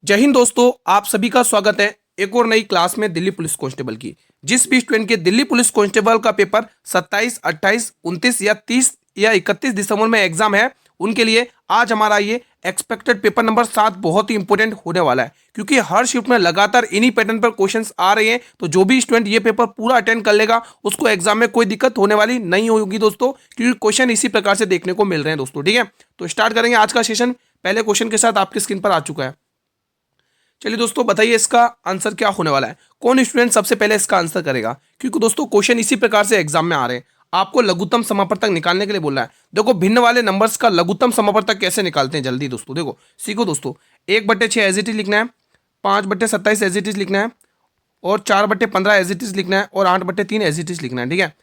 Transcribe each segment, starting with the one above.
जय हिंद दोस्तों, आप सभी का स्वागत है एक और नई क्लास में दिल्ली पुलिस कांस्टेबल की। जिस भी स्टूडेंट के दिल्ली पुलिस कांस्टेबल का पेपर 27, 28, 29 या 30 या 31 दिसंबर में एग्जाम है, उनके लिए आज हमारा ये एक्सपेक्टेड पेपर नंबर 7 बहुत ही इंपॉर्टेंट होने वाला है, क्योंकि हर शिफ्ट में लगातार इन्हीं पैटर्न पर क्वेश्चंस आ रहे हैं। तो जो भी स्टूडेंट ये पेपर पूरा अटेंड कर लेगा उसको एग्जाम में कोई दिक्कत होने वाली नहीं होगी दोस्तों, क्योंकि क्वेश्चन इसी प्रकार से देखने को मिल रहे हैं दोस्तों। ठीक है, तो स्टार्ट करेंगे आज का सेशन। पहले क्वेश्चन के साथ आपकी स्क्रीन पर आ चुका है। चलिए दोस्तों, बताइए इसका आंसर क्या होने वाला है। कौन स्टूडेंट सबसे पहले इसका आंसर करेगा, क्योंकि दोस्तों क्वेश्चन इसी प्रकार से एग्जाम में आ रहे हैं। आपको लघुत्तम समापवर्तक निकालने के लिए बोला है। देखो, भिन्न वाले नंबर्स का लघुत्तम समापवर्तक कैसे निकालते हैं, जल्दी दोस्तों देखो सीखो दोस्तों। 1/6 एज इट इज लिखना है, 5/27 एज इट इज लिखना है, और 4/15 एज इट इज लिखना है, और 8/3 एज इट इज लिखना है। ठीक है,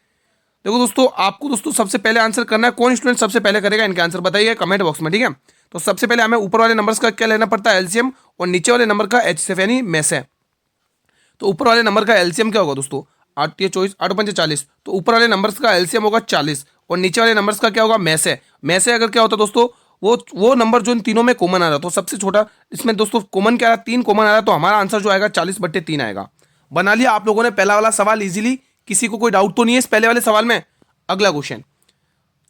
देखो दोस्तों, आपको दोस्तों सबसे पहले आंसर करना है। कौन स्टूडेंट सबसे पहले करेगा, इनका आंसर बताइए कमेंट बॉक्स में। ठीक है, तो सबसे पहले हमें ऊपर वाले नंबर्स का क्या लेना पड़ता है, एलसीएम, और नीचे वाले नंबर का एचसीएफ यानी में से। तो ऊपर वाले नंबर का एलसीएम क्या होगा दोस्तों, 8 या 24, 8×5 40। तो ऊपर वाले नंबर्स का एलसीएम होगा 40, और नीचे वाले नंबर्स का क्या होगा, में से। में से अगर क्या होता है दोस्तों, वो नंबर जो इन तीनों में कॉमन आ रहा है, तो सबसे छोटा इसमें दोस्तों कॉमन क्या आ रहा है, 3 कॉमन आ रहा है, तो हमारा आंसर जो आएगा 40/3 आएगा। बना लिया आप लोगों ने पहला वाला सवाल इजीली। किसी को कोई डाउट तो नहीं है इस पहले वाले सवाल में। अगला क्वेश्चन,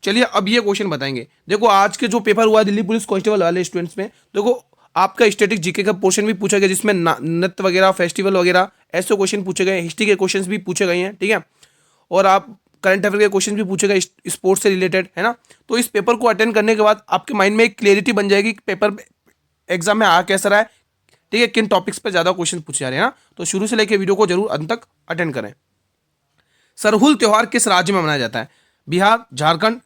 चलिए अब ये क्वेश्चन बताएंगे। देखो, आज के जो पेपर हुआ दिल्ली पुलिस कांस्टेबल वाले स्टूडेंट्स में, देखो आपका स्टैटिक जीके का पोर्शन भी पूछा गया, जिसमें नृत्य वगैरह, फेस्टिवल वगैरह ऐसे क्वेश्चन पूछे गए, हिस्ट्री के क्वेश्चंस भी पूछे गए हैं। ठीक है, और आप करंट अफेयर के क्वेश्चन भी पूछे गए स्पोर्ट्स से रिलेटेड, है ना। तो इस पेपर को अटेंड करने के बाद आपके माइंड में एक क्लियरिटी बन जाएगी कि पेपर एग्जाम में आ कैसा रहा है, ठीक है, किन टॉपिक्स पर ज्यादा क्वेश्चन पूछे जा रहे हैं ना। तो शुरू से लेकर वीडियो को जरूर अंत तक अटेंड करें। सरहुल त्योहार किस राज्य में मनाया जाता है, बिहार, झारखंड,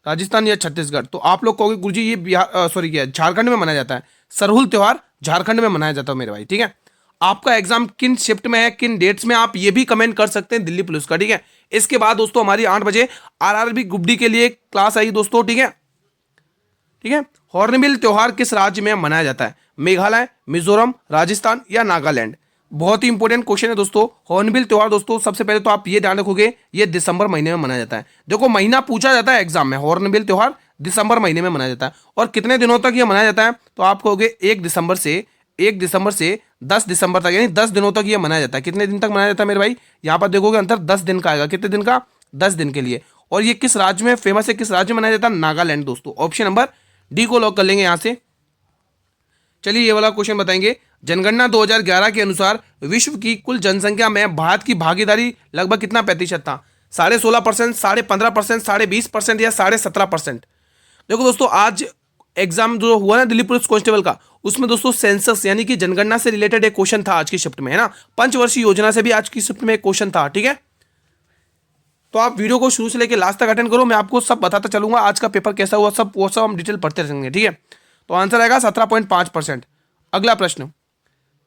राजस्थान या छत्तीसगढ़। तो आप लोग कहोगे गुरुजी ये बिहार क्या झारखंड में मनाया जाता है। सरहुल त्योहार झारखंड में मनाया जाता है मेरे भाई। ठीक है, आपका एग्जाम किन शिफ्ट में है, किन डेट्स में, आप ये भी कमेंट कर सकते हैं दिल्ली पुलिस का। ठीक है, इसके बाद दोस्तों हमारी 8 बजे आरआरबी ग्रुप डी के लिए क्लास आई दोस्तों। ठीक है, ठीक है, हॉर्नबिल त्योहार किस राज्य में मनाया जाता है, मेघालय, मिजोरम, राजस्थान या नागालैंड। बहुत ही इंपॉर्टेंट क्वेश्चन है दोस्तों। हॉर्नबिल त्योहार दोस्तों सबसे पहले तो आप ये ध्यान रखोगे, ये दिसंबर महीने में मनाया जाता है। देखो, महीना पूछा जाता है एग्जाम में, हॉर्नबिल त्योहार दिसंबर महीने में मनाया जाता है। और कितने दिनों तक ये मनाया जाता है, तो आप कहोगे 1 दिसंबर से 10 दिसंबर तक, यानी 10 दिनों तक ये मनाया जाता है। कितने दिन तक मनाया जाता है मेरे भाई, यहाँ पर देखोगे अंतर 10 दिन का आएगा। कितने दिन का, 10 दिन के लिए। और ये किस राज्य में फेमस है, किस राज्य में मनाया जाता है, नागालैंड दोस्तों। ऑप्शन नंबर डी को लॉक कर लेंगे यहां से। चलिए ये वाला क्वेश्चन बताएंगे। जनगणना 2011 के अनुसार विश्व की कुल जनसंख्या में भारत की भागीदारी लगभग कितना प्रतिशत था, 16.5%, 15.5%, 20.5% या 17.5%। देखो दोस्तों, आज एग्जाम जो हुआ ना दिल्ली पुलिस कांस्टेबल का, उसमें दोस्तों सेंसस यानी कि जनगणना से रिलेटेड एक क्वेश्चन था आज की शिफ्ट में, है ना। पंचवर्षीय योजना से भी आज की शिफ्ट में एक क्वेश्चन था। ठीक है, तो आप वीडियो को शुरू से लेकर लास्ट तक अटेंड करो, मैं आपको सब बताता चलूंगा आज का पेपर कैसा हुआ, सब वो सब हम डिटेल पढ़ते रहेंगे। ठीक है, तो आंसर आएगा 17.5%। अगला प्रश्न,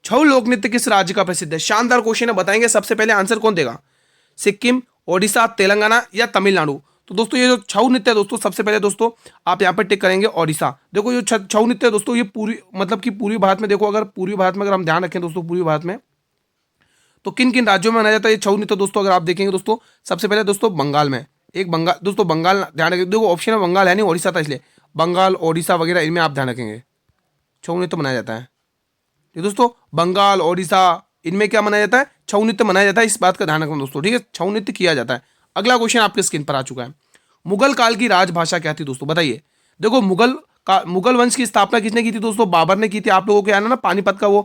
छऊ लोक नृत्य किस राज्य का प्रसिद्ध है। शानदार क्वेश्चन है, बताएंगे सबसे पहले आंसर कौन देगा, सिक्किम, ओडिशा, तेलंगाना या तमिलनाडु। तो दोस्तों ये जो छऊ नृत्य है दोस्तों, सबसे पहले दोस्तों आप यहाँ पर टिक करेंगे ओडिशा। देखो ये छऊ नृत्य है दोस्तों, ये पूरी मतलब कि पूर्वी भारत में, देखो अगर पूर्वी भारत में अगर हम ध्यान रखें दोस्तों, पूर्वी भारत में तो किन किन राज्यों में मनाया जाता है ये छऊ नृत्य दोस्तों, अगर आप देखेंगे दोस्तों, सबसे पहले दोस्तों बंगाल में, एक बंगाल दोस्तों, बंगाल ध्यान रखेंगे। देखो ऑप्शन है बंगाल है नहीं ओडिशा था, इसलिए बंगाल, ओडिशा वगैरह इनमें आप ध्यान रखेंगे छऊ नृत्य मनाया जाता है। ठीक दोस्तों, बंगाल, ओडिशा इनमें क्या मनाया जाता है, छऊ नृत्य मनाया जाता है, इस बात का ध्यान रखना दोस्तों। ठीक है, छऊ नृत्य किया जाता है। अगला क्वेश्चन आपके स्क्रीन पर आ चुका है। मुगल काल की राजभाषा क्या थी दोस्तों, बताइए। देखो मुगल वंश की स्थापना किसने की थी दोस्तों, बाबर ने की थी। आप लोगों को याद है ना, पानीपत का वो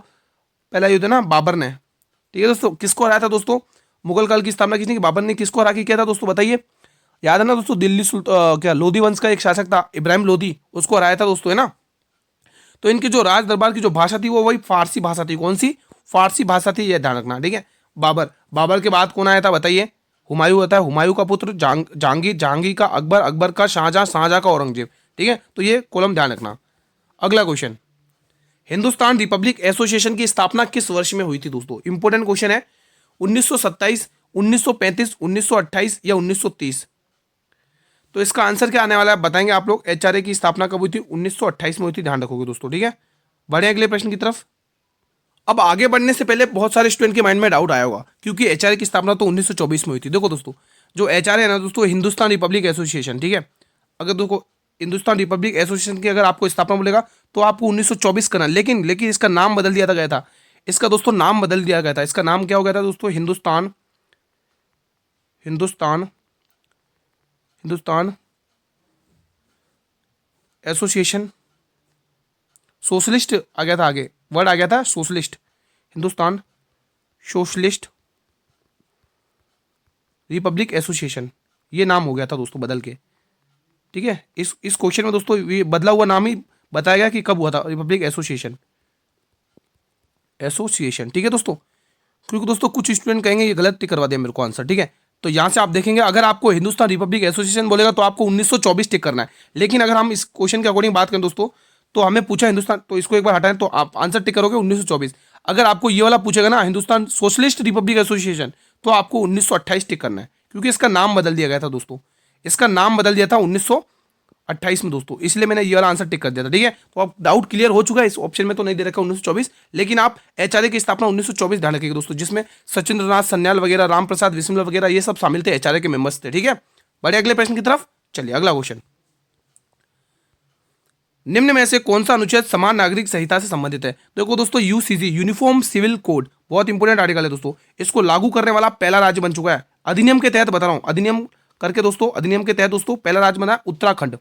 पहला युद्ध है ना, बाबर ने। ठीक है दोस्तों, किसको हराया था दोस्तों, मुगल काल की स्थापना किसने की, बाबर ने। किसको हरा के किया था दोस्तों, बताइए। याद है ना दोस्तों, क्या लोधी वंश का एक शासक था इब्राहिम लोधी, उसको हराया था दोस्तों, है ना। तो इनकी जो राज दरबार की जो भाषा थी वो वही फारसी भाषा थी। कौन सी, फारसी भाषा थी, यह ध्यान रखना। ठीक है, बाबर के बाद कौन आया था बताइए, हुमायूं होता है, हुमायूं का पुत्र जहांगीर, जहांगीर का अकबर, अकबर का शाहजहां, शाहजहां का औरंगजेब। ठीक है, तो ये कॉलम ध्यान रखना। अगला क्वेश्चन, हिंदुस्तान रिपब्लिक एसोसिएशन की स्थापना किस वर्ष में हुई थी दोस्तों, इंपॉर्टेंट क्वेश्चन है। 1927, 1935, 1928 या 1930। तो इसका आंसर क्या आने वाला है बताएंगे आप लोग। एचआरए की स्थापना कब हुई थी, 1928 में हुई थी, ध्यान रखोगे दोस्तों। ठीक है, बढ़े अगले प्रश्न की तरफ। अब आगे बढ़ने से पहले बहुत सारे स्टूडेंट के माइंड में डाउट आया होगा, क्योंकि एचआरए की स्थापना तो 1924 में हुई थी। देखो दोस्तों, जो एचआरए है ना दोस्तों, हिंदुस्तान रिपब्लिक एसोसिएशन, ठीक है, अगर देखो हिंदुस्तान रिपब्लिक एसोसिएशन की अगर आपको स्थापना बोलेगा तो आपको 1924 करना, लेकिन इसका नाम बदल दिया गया था। इसका दोस्तों नाम बदल दिया गया था। इसका नाम क्या हो गया था दोस्तों? हिंदुस्तान हिंदुस्तान हिंदुस्तान एसोसिएशन सोशलिस्ट आ गया था, आगे वर्ड आ गया था socialist, Hindustan socialist Republic association, ये नाम हो गया था दोस्तों बदल के। ठीक है, इस क्वेश्चन में दोस्तों ये बदला हुआ नाम ही बताया गया कि कब हुआ था, रिपब्लिक एसोसिएशन एसोसिएशन। ठीक है दोस्तों, क्योंकि दोस्तों कुछ स्टूडेंट कहेंगे ये गलत टिक करवा दिया मेरे को आंसर। ठीक है, तो यहाँ से आप देखेंगे अगर आपको हिंदुस्तान रिपब्लिक एसोसिएशन बोलेगा तो आपको 1924 टिक करना है। लेकिन अगर हम इस क्वेश्चन के अकॉर्डिंग बात करें दोस्तों, तो हमें पूछा हिंदुस्तान, तो इसको एक बार हटाएं तो आप आंसर टिक करोगे 1924। अगर आपको ये वाला पूछेगा ना हिंदुस्तान सोशलिस्ट रिपब्लिक एसोसिएशन, तो आपको 1928 टिक करना है, क्योंकि इसका नाम बदल दिया गया था दोस्तों। इसका नाम बदल दिया था 1928 में दोस्तों, इसलिए मैंने ये वाला आंसर टिक कर दिया था। ठीक है, तो आप डाउट क्लियर हो चुका है। इस ऑप्शन में तो नहीं दे रखा 1924, लेकिन आप एचआरए की स्थापना 1924 ध्यान रखिएगा दोस्तों, जिसमें सचिंद्र नाथ सन्याल वगैरह, राम प्रसाद बिस्मिल वगैरह ये सब शामिल थे, एचआरए के मेंबर्स थे। ठीक है, बढ़े अगले प्रश्न की तरफ। चलिए अगला क्वेश्चन, निम्न में से कौन सा अनुच्छेद समान नागरिक संहिता से संबंधित है? देखो दोस्तों, यूसीसी यूनिफॉर्म सिविल कोड बहुत इंपॉर्टेंट आर्टिकल है दोस्तों। इसको लागू करने वाला पहला राज्य बन चुका है अधिनियम के तहत, बता रहा हूं अधिनियम करके दोस्तों, अधिनियम के तहत दोस्तों पहला राज्य बना उत्तराखंड।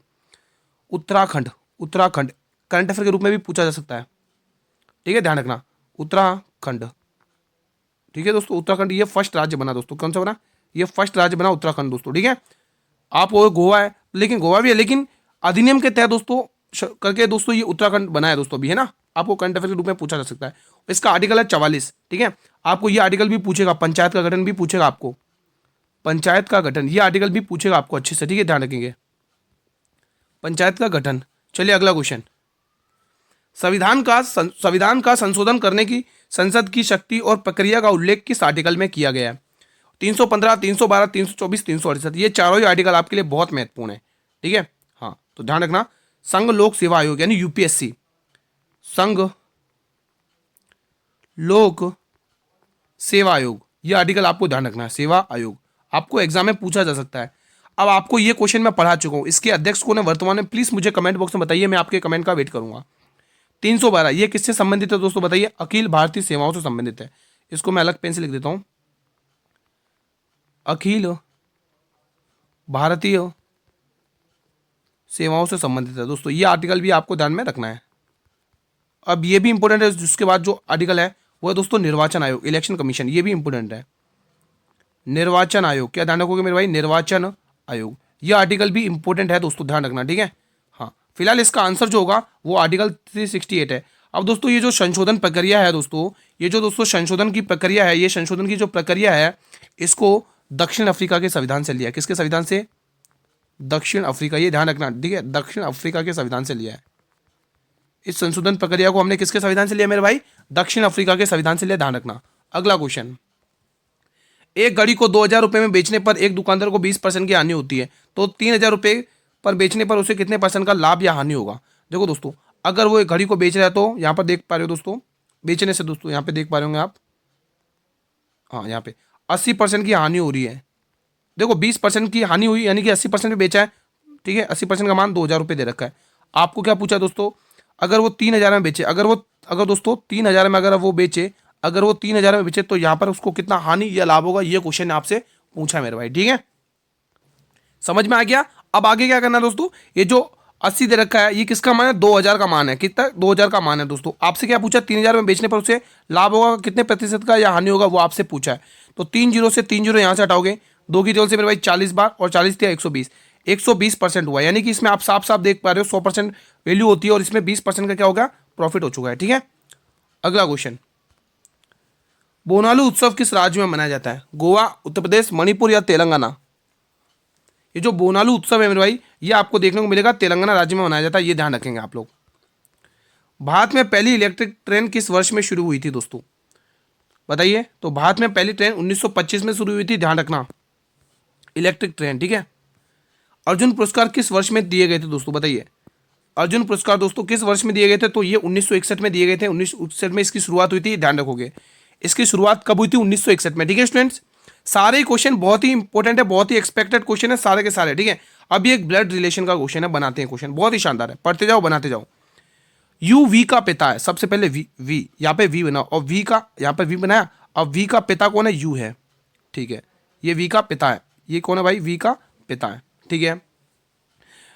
उत्तराखंड उत्तराखंड करंट अफेयर के रूप में भी पूछा जा सकता है। ठीक है, ध्यान रखना उत्तराखंड। ठीक है दोस्तों, उत्तराखंड ये फर्स्ट राज्य बना दोस्तों। कौन सा बना? ये फर्स्ट राज्य बना उत्तराखंड दोस्तों। ठीक है, आप वो गोवा है, लेकिन गोवा भी है, लेकिन अधिनियम के तहत दोस्तों करके दोस्तों ये उत्तराखंड बना है दोस्तों, भी है ना, आपको करंट अफेयर के रूप में पूछा जा सकता है। इसका आर्टिकल है 44। ठीक है, आपको ये आर्टिकल भी पूछेगा, पंचायत का गठन भी पूछेगा आपको, पंचायत का गठन ये आर्टिकल भी पूछेगा आपको अच्छे से। ठीक है, ध्यान रखेंगे पंचायत का गठन। चलिए अगला क्वेश्चन, संविधान का संशोधन करने की संसद की शक्ति और प्रक्रिया का उल्लेख किस आर्टिकल में किया गया है? 315, 312, 324, 368, ये चारों ही आर्टिकल आपके लिए बहुत महत्वपूर्ण है। ठीक है, हाँ, तो ध्यान रखना संघ लोक सेवा आयोग यानी यूपीएससी, संघ लोक सेवा आयोग, ये आर्टिकल आपको ध्यान रखना है। सेवा आयोग आपको एग्जाम में पूछा जा सकता है। अब आपको ये क्वेश्चन मैं पढ़ा चुका हूं, इसके अध्यक्ष कौन है वर्तमान में, प्लीज मुझे कमेंट बॉक्स में बताइए, मैं आपके कमेंट का वेट करूंगा। 312 ये किससे संबंधित है दोस्तों बताइए? अखिल भारतीय सेवाओं से संबंधित है। इसको मैं अलग पेन से लिख देता हूं, अखिल भारतीय सेवाओं से संबंधित है दोस्तों। ये आर्टिकल भी आपको ध्यान में रखना है। अब ये भी इंपॉर्टेंट है, जिसके बाद जो आर्टिकल है वो है दोस्तों निर्वाचन आयोग, इलेक्शन कमीशन, ये भी इंपॉर्टेंट है। निर्वाचन आयोग, क्या ध्यान रखोगे मेरे भाई? निर्वाचन आयोग, ये आर्टिकल भी इंपॉर्टेंट है दोस्तों, ध्यान रखना। ठीक है, हाँ, फिलहाल इसका आंसर जो होगा वो आर्टिकल 368 है। अब दोस्तों ये जो संशोधन प्रक्रिया है दोस्तों, ये जो दोस्तों संशोधन की प्रक्रिया है, ये संशोधन की जो प्रक्रिया है, इसको दक्षिण अफ्रीका के संविधान से लिया है। किसके संविधान से? दक्षिण अफ्रीका, ये ध्यान रखना। ठीक है, दक्षिण अफ्रीका के संविधान से लिया है। इस संशोधन प्रक्रिया को हमने किसके संविधान से लिया मेरे भाई? दक्षिण अफ्रीका के संविधान से लिया, ध्यान रखना। अगला क्वेश्चन, एक घड़ी को 2000 रुपये में बेचने पर एक दुकानदार को 20% की हानि होती है, तो 3000 रुपये पर बेचने पर उसे कितने % का लाभ या हानि होगा? देखो दोस्तों, अगर वो एक घड़ी को बेच रहा है तो यहाँ पर देख पा रहे हो दोस्तों, बेचने से दोस्तों यहाँ पे देख पा रहे होंगे आप, हाँ, यहाँ पे 80% की हानि हो रही है। देखो 20% की हानि हुई, यानी कि 80% में बेचा है। ठीक है, 80% का मान 2000 रुपये दे रखा है। आपको क्या पूछा दोस्तों? अगर वो 3000 में बेचे, अगर दोस्तों 3000 में अगर वो बेचे, अगर वो 3000 में बेचे तो यहाँ पर उसको कितना हानि या लाभ होगा, ये क्वेश्चन आपसे पूछा है मेरे भाई। ठीक है, समझ में आ गया? अब आगे क्या करना है दोस्तों, ये जो 80 दे रखा है ये किसका मान है? 2000 का मान है। कितना? 2000 का मान है दोस्तों। आपसे क्या पूछा? 3000 में बेचने पर उसे लाभ होगा कितने % का या हानि होगा, वो आपसे पूछा है। तो 3 जीरो से 3 जीरो यहाँ से हटाओगे, 2 की टेबल से मेरे भाई 40 बार, और 40 दिया 120, 120% हुआ। यानी कि इसमें आप साफ साफ देख पा रहे हो 100% वैल्यू होती है, और इसमें 20% का क्या होगा? प्रॉफिट हो चुका है। ठीक है, अगला क्वेश्चन, बोनालू उत्सव किस राज्य में मनाया जाता है? गोवा, उत्तर प्रदेश, मणिपुर या तेलंगाना? ये जो बोनालू उत्सव है मेरे भाई, ये आपको देखने को मिलेगा तेलंगाना राज्य में मनाया जाता है, ये ध्यान रखेंगे आप लोग। भारत में पहली इलेक्ट्रिक ट्रेन किस वर्ष में शुरू हुई थी दोस्तों बताइए? तो भारत में पहली ट्रेन 1925 में शुरू हुई थी, ध्यान रखना, इलेक्ट्रिक ट्रेन। ठीक है, अर्जुन पुरस्कार किस वर्ष में दिए गए थे दोस्तों बताइए? अर्जुन पुरस्कार दोस्तों किस वर्ष में दिए गए थे? तो ये 1961 में दिए गए थे। 1961 में इसकी शुरुआत हुई थी, ध्यान रखोगे। इसकी शुरुआत कब हुई थी? 1961 में। ठीक है स्टूडेंट्स, सारे क्वेश्चन बहुत ही इंपॉर्टेंट है, बहुत ही एक्सपेक्टेड क्वेश्चन है सारे के सारे। ठीक है, अब ये एक ब्लड रिलेशन का क्वेश्चन है, बनाते हैं क्वेश्चन, बहुत ही शानदार है, पढ़ते जाओ बनाते जाओ। यू वी का पिता है, सबसे पहले वी यहाँ पे वी बनाओ, और वी का यहाँ पे वी बनाया। अब वी का पिता कौन है, यू है, ठीक है, ये वी का पिता है, ये कौन है भाई, वी का पिता है, ठीक है।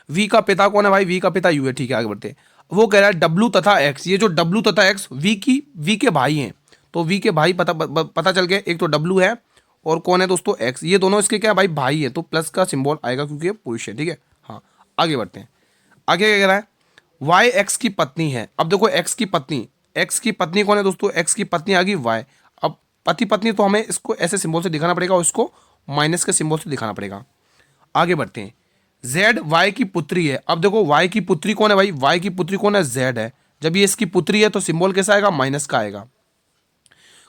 वी का पिता कौन है भाई, वी का पिता यू है, ठीक है, आगे बढ़ते हैं। वो कह रहा है डब्लू तथा एक्स, ये जो डब्लू तथा एक्स वी के भाई हैं, तो वी के भाई पता चल गया, एक तो डब्लू है और कौन है दोस्तों, एक्स, ये दोनों इसके क्या भाई, भाई है, तो प्लस का सिंबल आएगा क्योंकि ये पुरुष है, ठीक है। हाँ, आगे बढ़ते हैं। आगे क्या कह रहा है, वाई एक्स की पत्नी है। अब देखो एक्स की पत्नी कौन है दोस्तों, एक्स की पत्नी आ गई वाई। अब पति पत्नी तो हमें इसको ऐसे सिंबल से दिखाना पड़ेगा और इसको माइनस के सिंबल से दिखाना पड़ेगा। आगे बढ़ते हैं। जेड वाई की पुत्री है। अब देखो वाई की पुत्री कौन है भाई, वाई की पुत्री कौन है, जेड है। जब ये इसकी पुत्री है तो सिंबल कैसा आएगा, माइनस का आएगा।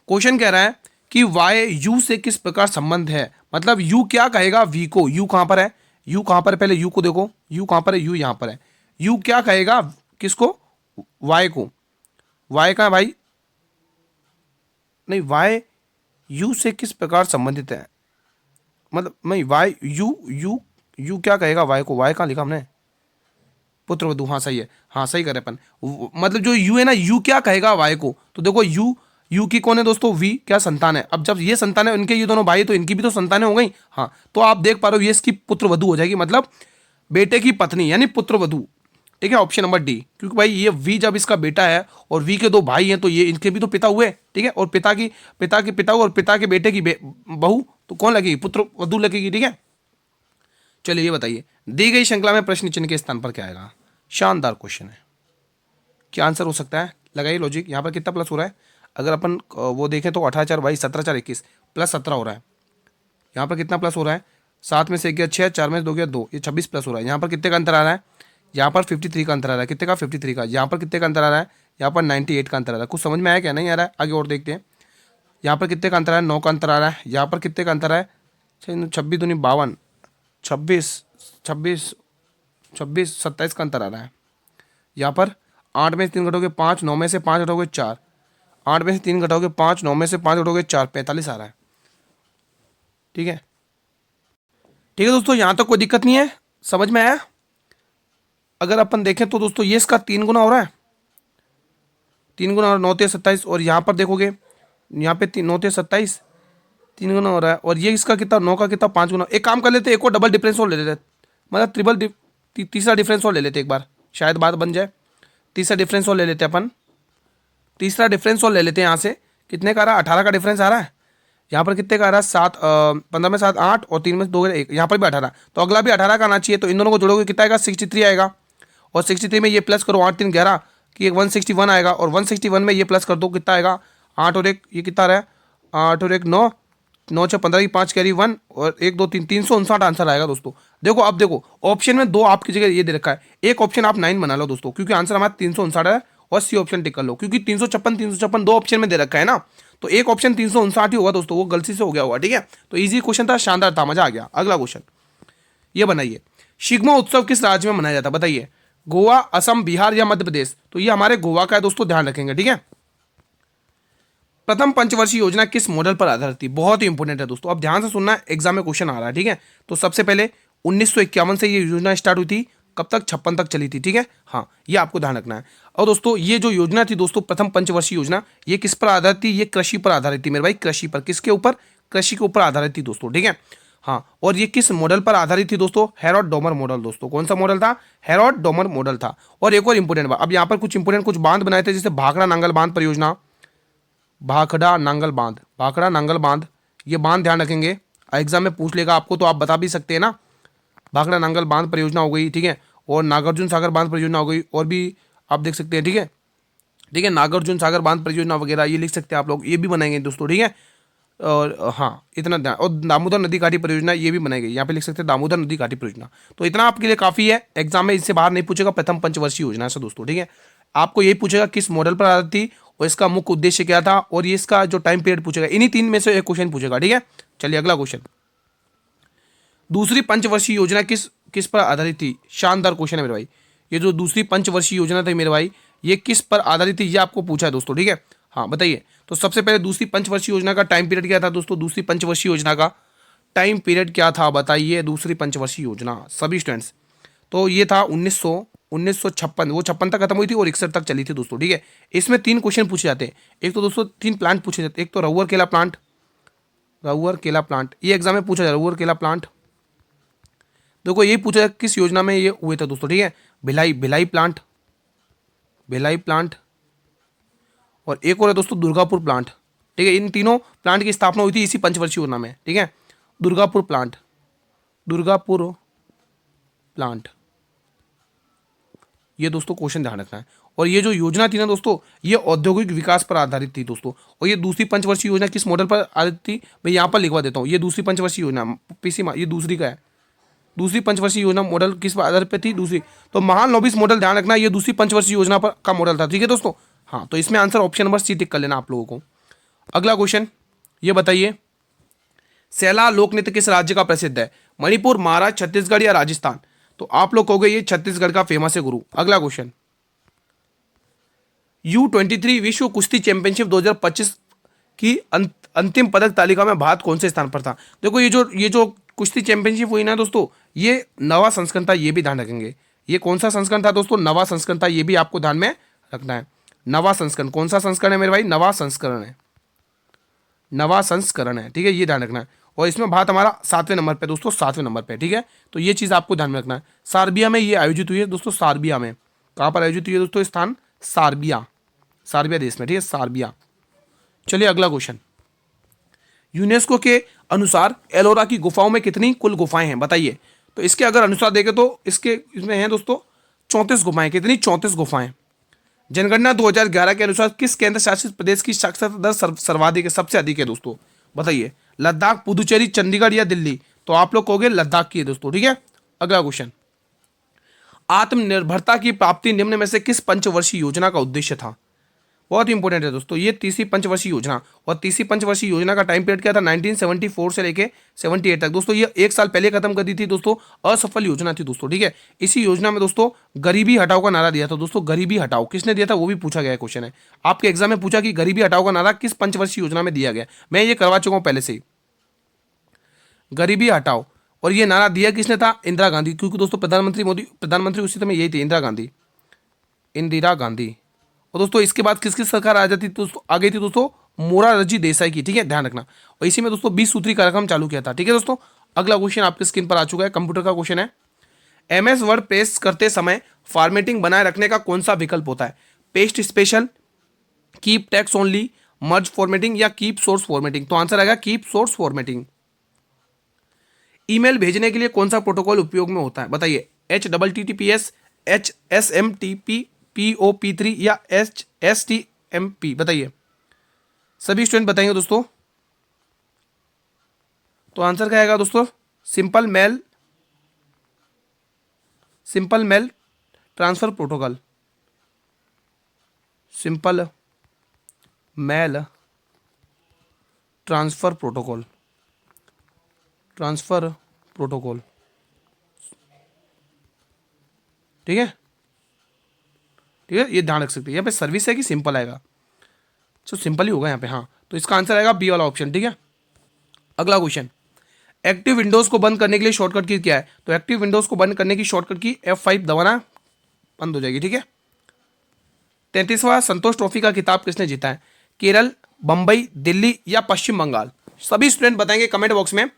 क्वेश्चन कह रहा है कि वाई यू से किस प्रकार संबंध है, मतलब यू क्या कहेगा वी को, यू कहां पर है, यू कहां पर है, पहले यू को देखो, यू कहां पर है, यू यहां पर है। यू क्या कहेगा किसको, वाई को, वाई का भाई नहीं, वाई यू से किस प्रकार संबंधित है, मतलब नहीं, वाई यू क्या कहेगा वाई को, वाई कहाँ लिखा हमने, पुत्रवधु, हाँ सही है, हाँ सही करे अपन। मतलब जो यू है ना, यू क्या कहेगा वाई को, तो देखो यू की कौन है दोस्तों, वी क्या संतान है। अब जब ये संतान है, इनके ये दोनों भाई, तो इनकी भी तो संतानें हो गई। हाँ, तो आप देख पा रहे हो ये इसकी पुत्रवधु हो जाएगी, मतलब बेटे की पत्नी यानी पुत्रवधु, ठीक है, ऑप्शन नंबर डी। क्योंकि भाई ये वी जब इसका बेटा है और वी के दो भाई हैं, तो ये इनके भी तो पिता हुए, ठीक है, और पिता के पिता और पिता के बेटे की बहू, तो कौन लगेगी, पुत्रवधु लगेगी, ठीक है। चलिए ये बताइए, दी गई श्रृंखला में प्रश्न चिन्ह के स्थान पर क्या आएगा। शानदार क्वेश्चन है, क्या आंसर हो सकता है, लगाइए लॉजिक। यहाँ पर कितना प्लस हो रहा है, अगर अपन वो देखें तो 18 4 22 17 4 21 प्लस 17 हो रहा है। यहाँ पर कितना प्लस हो रहा है, 7 में से 1 गया 6, 4 में से 2 गया 2, ये 26 प्लस हो रहा है। यहाँ पर कितने का अंतर आ रहा है, यहाँ पर 53 का अंतर आ रहा है, कितने का 53 का। यहाँ पर कितने का अंतर आ रहा है, यहाँ पर 98 का अंतर आ रहा है। कुछ समझ में आया क्या, नहीं आ रहा है, आगे और देखते हैं। यहाँ पर कितने का अंतर है, 9 का अंतर आ रहा है। यहाँ पर कितने का अंतर है, 26 दूनी 52, 26 26 26 27 का अंतर आ रहा है। यहाँ पर 8 में से 3 घटोगे 5, 9 में से 5 घटोगे 4, 8 में से 3 घटोगे 5, 9 में से 5 घटोगे 4, 45 आ रहा है, ठीक है। ठीक है दोस्तों, यहाँ तक कोई दिक्कत नहीं है, समझ में आया। अगर अपन देखें तो दोस्तों ये इसका 3 गुना हो रहा है, 3 गुना और 9 3 27, और यहाँ पर देखोगे यहाँ पे 9 3 27 3 गुना हो रहा है, और ये इसका कितना 9 का कितना 5 गुना। एक काम कर लेते, एक और डबल डिफरेंस और ले लेते, मतलब तीसरा डिफरेंस और ले लेते एक बार, शायद बात बन जाए। तीसरा डिफरेंस और ले लेते अपन, तीसरा डिफरेंस और ले लेते हैं। यहाँ से कितने का आ रहा है, 18 का डिफरेंस आ रहा है। यहाँ पर कितने का आ रहा है, 15 में 7 8 और 3 में 2 1, यहाँ पर भी 18, तो अगला भी 18 का आना चाहिए। तो इन दोनों को जोड़ोगे कितना आएगा, 63 आएगा, और 63 में ये प्लस करो 8 3 11 कि 161 आएगा, और 161 में ये प्लस कर दो कितना आएगा, 8 और 1 ये कितना आ रहा है, 8 और 1 9, 9 6 15 की 5 कैरी 1 और 1 2 3 359 आंसर आएगा दोस्तों। देखो अब देखो ऑप्शन में 2 आपकी जगह ये दे रखा है, एक ऑप्शन आप 9 बना लो दोस्तों, क्योंकि आंसर हमारा 359 है, और सी ऑप्शन टिक कर लो, क्योंकि 356 2 ऑप्शन में दे रखा है ना, तो एक ऑप्शन 359 ही होगा दोस्तों, वो गलती से हो गया होगा, ठीक है। तो इजी क्वेश्चन था, शानदार था, मजा आ गया। अगला क्वेश्चन ये बनाइए, शिग्मो उत्सव किस राज्य में मनाया जाता है, बताइए। गोवा, असम, बिहार या मध्य प्रदेश। तो ये हमारे गोवा का है दोस्तों, ध्यान रखेंगे, ठीक है। प्रथम पंचवर्षीय योजना किस मॉडल पर आधारित थी, बहुत ही इंपॉर्टेंट है दोस्तों, अब ध्यान से सुनना, एग्जाम में क्वेश्चन आ रहा है, ठीक है। तो सबसे पहले 1951 से ये योजना स्टार्ट हुई थी, कब तक, 56 तक चली थी, ठीक है। हाँ, ये आपको ध्यान रखना है। और दोस्तों ये जो योजना थी दोस्तों, प्रथम पंचवर्षीय योजना, ये किस पर आधारित थी, ये कृषि पर आधारित थी मेरे भाई, कृषि पर, किसके ऊपर, कृषि के ऊपर आधारित थी दोस्तों, ठीक है। हाँ, और ये किस मॉडल पर आधारित थी दोस्तों, हेरोड डोमर मॉडल दोस्तों। कौन सा मॉडल था, हेरोड डोमर मॉडल था। और एक और इंपोर्टेंट बात, अब यहाँ पर कुछ इंपोर्टेंट कुछ बांध बनाए थे, जैसे भाखड़ा नांगल बांध परियोजना, भाखड़ा नांगल बांध, ये बांध ध्यान रखेंगे, एग्जाम में पूछ लेगा आपको, तो आप बता भी सकते हैं ना। भाखड़ा नांगल बांध परियोजना हो गई, ठीक है, और नागार्जुन सागर बांध परियोजना हो गई, और भी आप देख सकते हैं, ठीक है, ठीक है, नागार्जुन सागर बांध परियोजना वगैरह ये लिख सकते हैं आप लोग, ये भी बनाएंगे दोस्तों, ठीक है। और हाँ, इतना ध्यान, और दामोदर नदी घाटी परियोजना ये भी बनाई गई, यहाँ पे लिख सकते हैं दामोदर नदी घाटी परियोजना। तो इतना आपके लिए काफी है, एग्जाम में इससे बाहर नहीं पूछेगा, प्रथम पंचवर्षीय योजना से दोस्तों, ठीक है। आपको यही पूछेगा किस मॉडल पर आधारित थी और इसका मुख्य उद्देश्य क्या था, और ये इसका जो टाइम पीरियड पूछेगा, इन्हीं 3 में से एक क्वेश्चन पूछेगा, ठीक है। चलिए अगला क्वेश्चन, दूसरी पंचवर्षीय योजना किस पर आधारित थी, शानदार क्वेश्चन है मेरे भाई। ये जो दूसरी पंचवर्षीय योजना थी मेरे भाई, ये किस पर आधारित थी, ये आपको पूछा है दोस्तों, ठीक है। हाँ बताइए, तो सबसे पहले दूसरी पंचवर्षीय योजना का टाइम पीरियड क्या था दोस्तों, दूसरी पंचवर्षीय योजना का टाइम पीरियड क्या था बताइए दूसरी पंचवर्षीय योजना सभी स्टूडेंट्स। तो ये था 1956, वो 56 तक खत्म हुई थी और 61 तक चली थी दोस्तों, ठीक है। इसमें 3 क्वेश्चन पूछे जाते हैं। एक तो दोस्तों 3 प्लांट पूछे जाते हैं। एक तो रउअर केला प्लांट, रउअर केला प्लांट ये एग्जाम में पूछा जाए, रउअर केला प्लांट। देखो ये पूछा जाए किस योजना में ये हुए थे दोस्तों, ठीक है। भिलाई, भिलाई प्लांट, भिलाई प्लांट, और एक और है दोस्तों दुर्गापुर प्लांट, ठीक है। इन तीनों प्लांट की स्थापना हुई थी इसी पंचवर्षीय योजना में, ठीक है। दुर्गापुर प्लांट, दुर्गापुर प्लांट, ये दोस्तों क्वेश्चन ध्यान रखना है। और ये जो योजना थी ना दोस्तों, ये औद्योगिक विकास पर आधारित थी दोस्तों। और ये दूसरी पंचवर्षीय योजना किस मॉडल पर आधारित थी, मैं यहाँ पर लिखवा देता हूँ। ये दूसरी पंचवर्षीय योजना पीसी, ये दूसरी का है। दूसरी पंचवर्षीय योजना मॉडल किस पर आधारित पे थी, दूसरी। तो महालनोबिस मॉडल ध्यान रखना, ये दूसरी पंचवर्षीय योजना पर का मॉडल था, ठीक है दोस्तों। हाँ, तो इसमें आंसर ऑप्शन नंबर सी टिक कर लेना आप लोगों को। अगला क्वेश्चन ये बताइए, सैला लोक नृत्य किस राज्य का प्रसिद्ध है, मणिपुर, महाराष्ट्र, छत्तीसगढ़ या राजस्थान। तो आप लोग कहोगे ये छत्तीसगढ़ का फेमस है गुरु। अगला क्वेश्चन, U23 विश्व कुश्ती चैंपियनशिप 2025 की अंतिम पदक तालिका में भारत कौन से स्थान पर था। देखो ये जो कुश्ती चैंपियनशिप हुई ना दोस्तों, ये नवा संस्करण था, ये भी ध्यान रखेंगे। ये कौन सा संस्करण था दोस्तों, नवा संस्करण था, ये भी आपको ध्यान में रखना है। नवा संस्करण, कौन सा संस्करण है मेरे भाई, नवा संस्करण है, नवा संस्करण है, ठीक है, ये ध्यान रखना है। और इसमें भारत हमारा 7वें नंबर पे दोस्तों, 7वें नंबर पे, ठीक है। तो ये चीज़ आपको ध्यान में रखना है। सार्बिया में ये आयोजित हुई है दोस्तों, सार्बिया में। कहाँ पर आयोजित हुई है दोस्तों, स्थान सार्बिया, सार्बिया देश में, ठीक है, सार्बिया। चलिए अगला क्वेश्चन, यूनेस्को के अनुसार एलोरा की गुफाओं में कितनी कुल गुफाएं हैं बताइए। तो इसके अगर अनुसार देखें तो इसमें हैं दोस्तों 34 गुफाएं। कितनी, 34 गुफाएं। जनगणना 2011 के अनुसार किस केंद्र शासित प्रदेश की साक्षरता दर सर्वाधिक है, सबसे अधिक है दोस्तों बताइए। लद्दाख, पुदुचेरी, चंडीगढ़ या दिल्ली। तो आप लोग कहोगे लद्दाख की है दोस्तों, ठीक है। अगला क्वेश्चन, आत्मनिर्भरता की प्राप्ति निम्न में से किस पंचवर्षीय योजना का उद्देश्य था। बहुत इंपॉर्टेंट है दोस्तों, ये तीसरी पंचवर्षीय योजना। और तीसरी पंचवर्षीय योजना का टाइम पीरियड क्या था, 1974 से लेके 78 तक दोस्तों। ये 1 साल पहले खत्म कर दी थी दोस्तों, असफल योजना थी दोस्तों, ठीक है। इसी योजना में दोस्तों गरीबी हटाओ का नारा दिया था दोस्तों। गरीबी हटाओ किसने दिया था, वो भी पूछा गया क्वेश्चन है आपके एग्जाम में, पूछा कि गरीबी हटाओ का नारा किस पंचवर्षीय योजना में दिया गया। मैं ये करवा चुका हूँ पहले से ही, गरीबी हटाओ। और ये नारा दिया किसने था, इंदिरा गांधी, क्योंकि दोस्तों प्रधानमंत्री उसी समय यही थी, इंदिरा गांधी, इंदिरा गांधी। और दोस्तों इसके बाद किसकी सरकार आ जाती दोस्तों, आ गई थी दोस्तों मोरारजी देसाई की, ठीक है, ध्यान रखना। और इसी में दोस्तों 20 सूत्री कार्यक्रम चालू किया था, ठीक है दोस्तों। अगला क्वेश्चन आपके स्क्रीन पर आ चुका है, कंप्यूटर का क्वेश्चन है। MS वर्ड पेस्ट करते समय फॉर्मेटिंग बनाए रखने का कौन सा विकल्प होता है, paste special, keep text only, merge formatting या कीप सोर्स फॉर्मेटिंग। तो आंसर आएगा कीप सोर्स फॉर्मेटिंग। ईमेल भेजने के लिए कौन सा प्रोटोकॉल उपयोग में होता है बताइए, HTTPS, HSMTP, POP3 या HSTMP बताइए। सभी स्टूडेंट बताएंगे दोस्तों। तो आंसर क्या आएगा दोस्तों, simple mail transfer protocol, simple mail transfer protocol, ठीक है, ठीक है, ये ध्यान रख सकते हैं। यहाँ पे सर्विस है कि सिंपल आएगा, तो सिंपल ही होगा यहाँ पे। हाँ, तो इसका आंसर आएगा बी वाला ऑप्शन, ठीक है। अगला क्वेश्चन, एक्टिव विंडोज को बंद करने के लिए शॉर्टकट की क्या है। तो एक्टिव विंडोज को बंद करने की शॉर्टकट की F5 दबाना, बंद हो जाएगी, ठीक है। 33वां संतोष ट्रॉफी का खिताब किसने जीता है, केरल, बंबई, दिल्ली या पश्चिम बंगाल। सभी स्टूडेंट बताएंगे कमेंट बॉक्स में।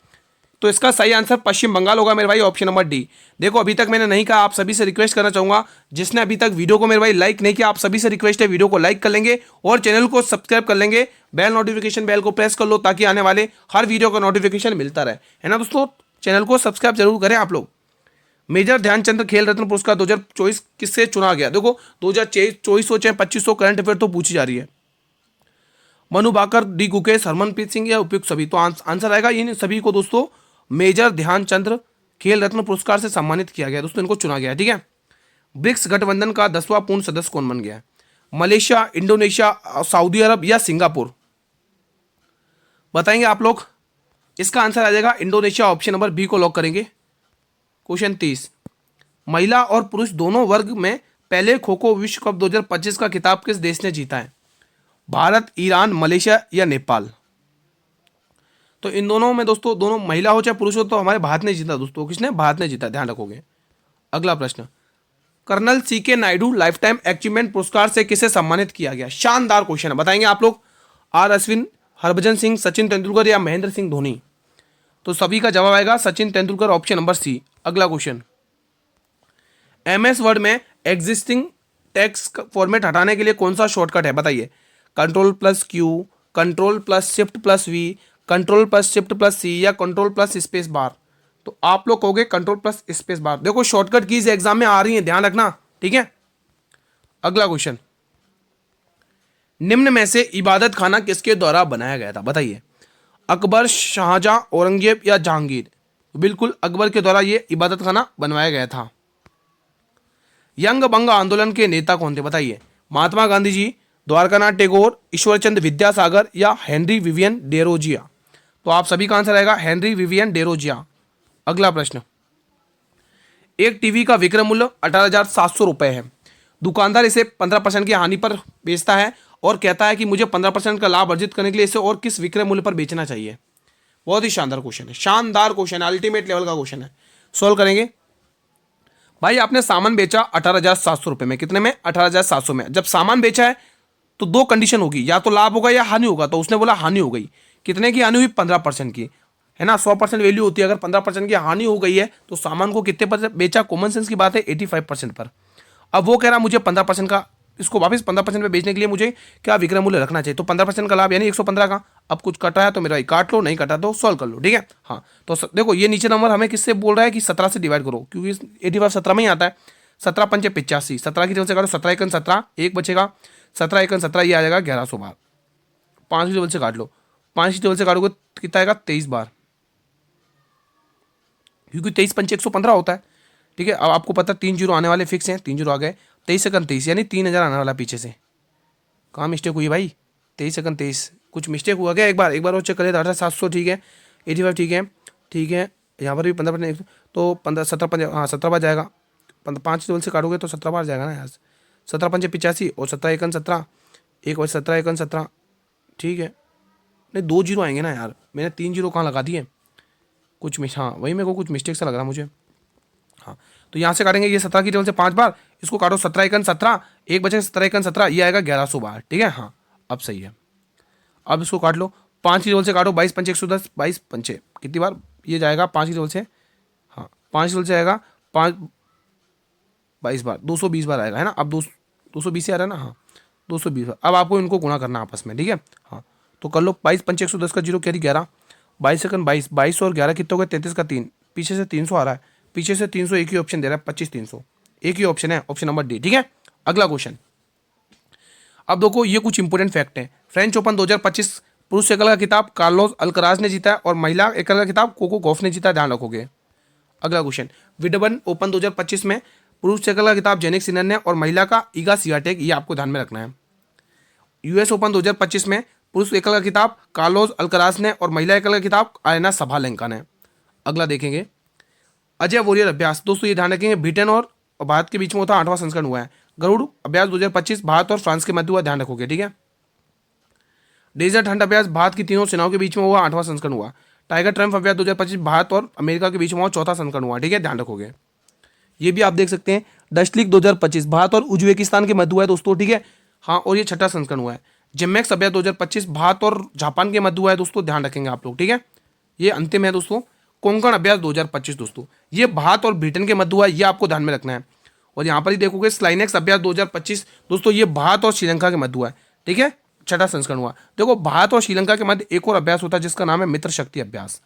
तो इसका सही आंसर पश्चिम बंगाल होगा मेरे भाई, ऑप्शन नंबर डी। देखो अभी तक मैंने नहीं कहा, आप सभी से रिक्वेस्ट करना चाहूंगा, जिसने अभी तक वीडियो को मेरे भाई लाइक नहीं किया, आप सभी से रिक्वेस्ट है वीडियो को लाइक कर लेंगे और चैनल को सब्सक्राइब कर लेंगे। बेल नोटिफिकेशन बेल को प्रेस कर लो ताकि आने वाले हर वीडियो का नोटिफिकेशन मिलता रहे, है ना दोस्तों। चैनल को सब्सक्राइब जरूर करें आप लोग। मेजर ध्यानचंद खेल रत्न पुरस्कार 2024 किससे चुना गया। देखो 2024 हो चाहे 2500 करंट अफेयर तो पूछी जा रही है। मनु भाकर, डी गुकेश, हरमनप्रीत सिंह या उपयुक्त सभी। तो आंसर आएगा इन सभी को दोस्तों मेजर ध्यानचंद खेल रत्न पुरस्कार से सम्मानित किया गया दोस्तों, इनको चुना गया, ठीक है। ब्रिक्स गठबंधन का 10वां पूर्ण सदस्य कौन बन गया है, मलेशिया, इंडोनेशिया, सऊदी अरब या सिंगापुर बताएंगे आप लोग। इसका आंसर आ जाएगा इंडोनेशिया, ऑप्शन नंबर बी को लॉक करेंगे। क्वेश्चन 30, महिला और पुरुष दोनों वर्ग में पहले खो खो विश्व कप 2025 का खिताब किस देश ने जीता है, भारत, ईरान, मलेशिया या नेपाल। तो इन दोनों में दोस्तों, दोनों महिला हो चाहे पुरुष हो, तो हमारे भारत ने जीता दोस्तों। किसने? भारत ने जीता, ध्यान रखोगे। अगला प्रश्न, colonel CK Naidu life time achievement पुरस्कार से किसे सम्मानित किया गया? शानदार क्वेश्चन है, बताएंगे आप लोग। आर अश्विन, हरभजन सिंह, सचिन तेंदुलकर या महेंद्र सिंह धोनी? तो सभी का जवाब आएगा Sachin Tendulkar, option number C. अगला क्वेश्चन, MS वर्ड में एग्जिस्टिंग टेक्स्ट फॉर्मेट हटाने के लिए कौन सा शॉर्टकट है? बताइए। Ctrl+Q, Ctrl+Shift+V, Ctrl+Shift+C या Ctrl+स्पेस बार? तो आप लोग कहोगे Ctrl+स्पेस बार। देखो शॉर्टकट कीज एग्जाम में आ रही है, ध्यान रखना, ठीक है। अगला क्वेश्चन, निम्न में से इबादत खाना किसके द्वारा बनाया गया था? बताइए। अकबर, शाहजहां, औरंगजेब या जहांगीर? बिल्कुल अकबर के द्वारा ये इबादत खाना बनवाया गया था। यंग बंग आंदोलन के नेता कौन थे? बताइए। महात्मा गांधी जी, द्वारकानाथ टैगोर, ईश्वरचंद विद्यासागर या हेनरी विवियन डेरोजिया? तो आप सभी का आंसर आएगा हेनरी विवियन डेरोजिया। अगला प्रश्न, एक टीवी का विक्रय मूल्य 18,700 रुपए है। दुकानदार इसे 15% की हानि पर बेचता है और कहता है कि मुझे 15% का लाभ अर्जित करने के लिए इसे और किस विक्रय मूल्य पर बेचना चाहिए? बहुत ही शानदार क्वेश्चन है, शानदार क्वेश्चन है, अल्टीमेट लेवल का क्वेश्चन है। सोल्व करेंगे। भाई आपने सामान बेचा 18,700 रुपए में, कितने में? 18,700 में। जब सामान बेचा है तो दो कंडीशन होगी, या तो लाभ होगा या हानि होगा। तो उसने बोला हानि हो गई। कितने की हानि हुई? 15% की, है ना। 100% वैल्यू होती है, अगर 15% की हानि हो गई है तो सामान को कितने पर बेचा? कॉमन सेंस की बात है, 85% पर। अब वो कह रहा मुझे 15% का, इसको वापस 15% पे बेचने के लिए मुझे क्या विक्रय मूल्य रखना चाहिए? तो 15% का लाभ यानी 115 का। अब कुछ कटा है तो मेरा काट लो, नहीं कटा तो सॉल्व कर लो, ठीक है। हाँ, तो देखो ये नीचे नंबर हमें किससे बोल रहा है कि 17 से डिवाइड करो, क्योंकि 85 17 में ही आता है। 17 पंचे 85, 17 की टेबल से काटो, 17 एकन 17, एक बचेगा, 17 एकन 17, ये आ जाएगा 1100 बार। 5 की टेबल से काट लो, 5 की टेबल से काटोगे कितना आएगा? 23 बार, क्योंकि 23 पंचे 115 होता है, ठीक है। अब आपको पता है 3 जीरो आने वाले फिक्स हैं, 3 जीरो आ गए। 23 सेकंड 23 यानी 3,000 आने वाला पीछे से। कहाँ मिस्टेक हुई भाई? 23 सेकंड 23, कुछ मिस्टेक हुआ क्या? एक बार और चेक करें। 18,700 ठीक है, 85 ठीक है, ठीक है। यहाँ पर भी 15%, तो 15 17 पंजे, हाँ 17 बार जाएगा। 5 टेबल से काटोगे तो 17 बार जाएगा ना यार। 17 पंचे 85 और 17 एकन 17, एक बार 17 एकन 17, ठीक है। नहीं 2 जीरो आएंगे ना यार, मैंने 3 जीरो कहाँ लगा दिए? कुछ हाँ वही मेरे को कुछ मिस्टेक सा लग रहा मुझे। हाँ, तो यहाँ से काटेंगे, ये 17 की टेबल से 5 बार, इसको काटो 17 एकन 17, एक बचे 17 एकन 17, ये आएगा 1100 बार, ठीक है। हाँ अब सही है। अब इसको काट लो, 5 की टेबल से काटो, 22 पंचे 110, 22 पंचे कितनी बार ये जाएगा? 5 की टेबल से, हाँ 5 की टेबल से आएगा 5 22 बार, 220 बार आएगा, है ना। अब 220 से आ रहा है ना, हाँ 220 बार। अब आपको इनको गुणा करना आपस में, ठीक है। हाँ तो कर लो, 22 पंचे 110 का जीरो कैरी 11, 22 सेकंड 22, 22 और 11 कितने हो गए? 33 का 3, पीछे से 300 आ रहा है, पीछे से 300 एक ही ऑप्शन दे रहा है, 25 300 एक ही ऑप्शन है, ऑप्शन नंबर डी, ठीक है। अगला क्वेश्चन, अब देखो ये कुछ इंपोर्टेंट फैक्ट है। फ्रेंच ओपन 2025 पुरुष एकल का खिताब कार्लोस अल्कराज ने जीता है और महिला एकल का खिताब कोको गॉफ ने जीता, ध्यान रखोगे। अगला क्वेश्चन, विडबन ओपन 2025 में पुरुष एकल का खिताब जेनिक सिनर ने और महिला का ईगा स्वियाटेक, ये आपको ध्यान में रखना है। यूएस ओपन 2025 में पुरुष एकल का खिताब कार्लोस अल्कराज ने और महिला एकल का खिताब आयना सभालेंका ने। अगला देखेंगे, अजय वॉरियर अभ्यास, दोस्तों ये ध्यान रखेंगे ब्रिटेन और भारत के बीच में होता, 8वां संस्करण हुआ है। गरुड़ अभ्यास 2025 भारत और फ्रांस के मध्य हुआ, ध्यान रखोगे, ठीक है। डेजर्ट हंट अभ्यास भारत की तीनों सेनाओं के बीच में हुआ, 8वां संस्करण हुआ। टाइगर ट्रम्प अभ्यास 2025 भारत और अमेरिका के बीच में हुआ, 4था संस्करण हुआ, ठीक है, ध्यान रखोगे। ये भी आप देख सकते हैं, डस्ट लीग 2025 भारत और उज्बेकिस्तान के मध्य हुआ है दोस्तों, ठीक है। हाँ और ये 6ठा संस्करण हुआ है। जिमैक्स अभ्यास 2025 भारत और जापान के मध्य हुआ है दोस्तों, ध्यान रखेंगे आप लोग, ठीक है। ये अंतिम है दोस्तों। कोंकण अभ्यास 2025 दोस्तों, ये भारत और ब्रिटेन के मध्य हुआ है, ये आपको ध्यान में रखना है। और यहाँ पर ही देखोगे स्लाइनेक्स अभ्यास 2025 दोस्तों, ये भारत और श्रीलंका के मध्य हुआ है, ठीक है, 6ठा संस्करण हुआ। देखो भारत और श्रीलंका के मध्य एक और अभ्यास होता है जिसका नाम है मित्र शक्ति अभ्यास।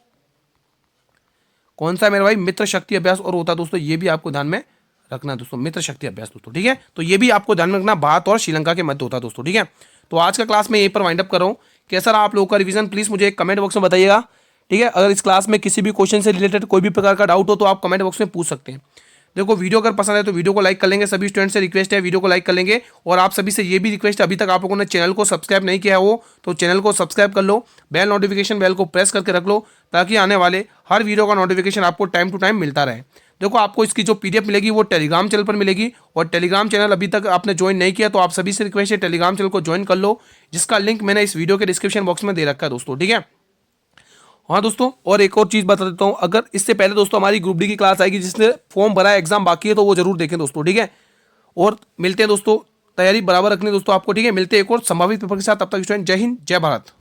कौन सा है मेरे भाई? मित्र शक्ति अभ्यास और होता है दोस्तों, ये भी आपको ध्यान में रखना है दोस्तों, मित्र शक्ति अभ्यास दोस्तों, ठीक है। तो ये भी आपको ध्यान में रखना, भारत और श्रीलंका के मध्य होता है दोस्तों, ठीक है। तो आज का क्लास में यहीं पर वाइंड अप कर रहा हूँ। कैसा रहा आप लोगों का रिवीजन, प्लीज मुझे एक कमेंट बॉक्स में बताइएगा, ठीक है। अगर इस क्लास में किसी भी क्वेश्चन से रिलेटेड कोई भी प्रकार का डाउट हो तो आप कमेंट बॉक्स में पूछ सकते हैं। देखो वीडियो अगर पसंद है तो वीडियो को लाइक कर लेंगे, सभी स्टूडेंट से रिक्वेस्ट है वीडियो को लाइक कर लेंगे। और आप सभी से ये भी रिक्वेस्ट है, अभी तक आप लोगों ने चैनल को सब्सक्राइब नहीं किया हो तो चैनल को सब्सक्राइब कर लो, बेल नोटिफिकेशन बेल को प्रेस करके रख लो, ताकि आने वाले हर वीडियो का नोटिफिकेशन आपको टाइम टू टाइम मिलता रहे। देखो आपको इसकी जो PDF मिलेगी वो टेलीग्राम चैनल पर मिलेगी, और टेलीग्राम चैनल अभी तक आपने ज्वाइन नहीं किया तो आप सभी से रिक्वेस्ट है टेलीग्राम चैनल को ज्वाइन कर लो, जिसका लिंक मैंने इस वीडियो के डिस्क्रिप्शन बॉक्स में दे रखा है दोस्तों, ठीक है। हाँ दोस्तों, और एक और चीज़ बता देता हूँ, अगर इससे पहले दोस्तों हमारी ग्रुप डी की क्लास आएगी जिसने फॉर्म भरा है, एग्जाम बाकी है, तो वो जरूर देखें दोस्तों, ठीक है। और मिलते हैं दोस्तों, तैयारी बराबर रखनी है दोस्तों आपको, ठीक है। मिलते हैं एक और संभावित पेपर के साथ, तब तक स्टूडेंट जय हिंद जय भारत।